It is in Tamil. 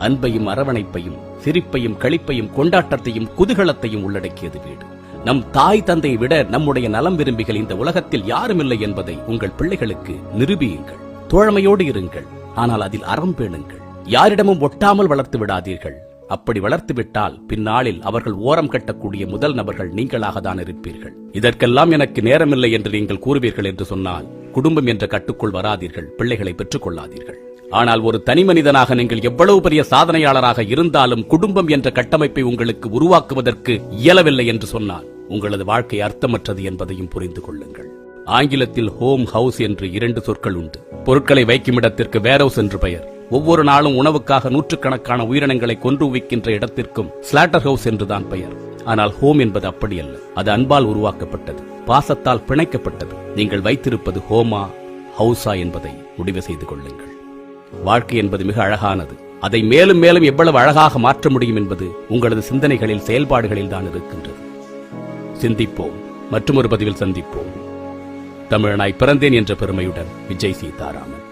அன்பையும் அரவணைப்பையும் சிரிப்பையும் களிப்பையும் கொண்டாட்டத்தையும் குதூகலத்தையும் உள்ளடக்கியது வீடு. நம் தாய் தந்தையை விட நம்முடைய நலம் விரும்பிகள் இந்த உலகத்தில் யாருமில்லை என்பதை உங்கள் பிள்ளைகளுக்கு நிரூபியுங்கள். தோழமையோடு இருங்கள், ஆனால் அதில் அறம் பேணுங்கள். யாரிடமும் ஒட்டாமல் வளர்த்து விடாதீர்கள். அப்படி வளர்த்துவிட்டால் பின்னாளில் அவர்கள் ஓரம் கட்டக்கூடிய முதல் நபர்கள் நீங்களாக தான் இருப்பீர்கள். இதற்கெல்லாம் எனக்கு நேரமில்லை என்று நீங்கள் கூறுவீர்கள் என்று சொன்னால் குடும்பம் என்ற கட்டுக்குள் வராதீர்கள், பிள்ளைகளை பெற்றுக் கொள்ளாதீர்கள். ஆனால் ஒரு தனி மனிதனாக நீங்கள் எவ்வளவு பெரிய சாதனையாளராக இருந்தாலும் குடும்பம் என்ற கட்டமைப்பை உங்களுக்கு உருவாக்குவதற்கு இயலவில்லை என்று சொன்னால் உங்களது வாழ்க்கை அர்த்தமற்றது என்பதையும் புரிந்து கொள்ளுங்கள். ஆங்கிலத்தில் ஹோம் ஹவுஸ் என்று 2 சொற்கள் உண்டு. பொருட்களை வைக்கும் இடத்திற்கு வேர்ஹவுஸ் என்று பெயர். ஒவ்வொரு நாளும் உணவுக்காக நூற்றுக்கணக்கான உயிரினங்களை கொன்று வைக்கின்ற இடத்திற்கும் ஸ்லாட்டர் ஹவுஸ் என்றுதான் பெயர். ஆனால் ஹோம் என்பது அப்படி அல்ல. அது அன்பால் உருவாக்கப்பட்டது, பாசத்தால் பிணைக்கப்பட்டது. நீங்கள் வைத்திருப்பது ஹோமா ஹவுஸா என்பதை முடிவு செய்து கொள்ளுங்கள். வாழ்க்கை என்பது மிக அழகானது. அதை மேலும் மேலும் எவ்வளவு அழகாக மாற்ற முடியும் என்பது உங்களது சிந்தனைகளில், செயல்பாடுகளில் தான் இருக்கின்றது. சிந்திப்போம். மற்றொரு பதிவில் சந்திப்போம். தமிழனாய் பிறந்தேன் என்ற பெருமையுடன் விஜய் சீதாராமன்.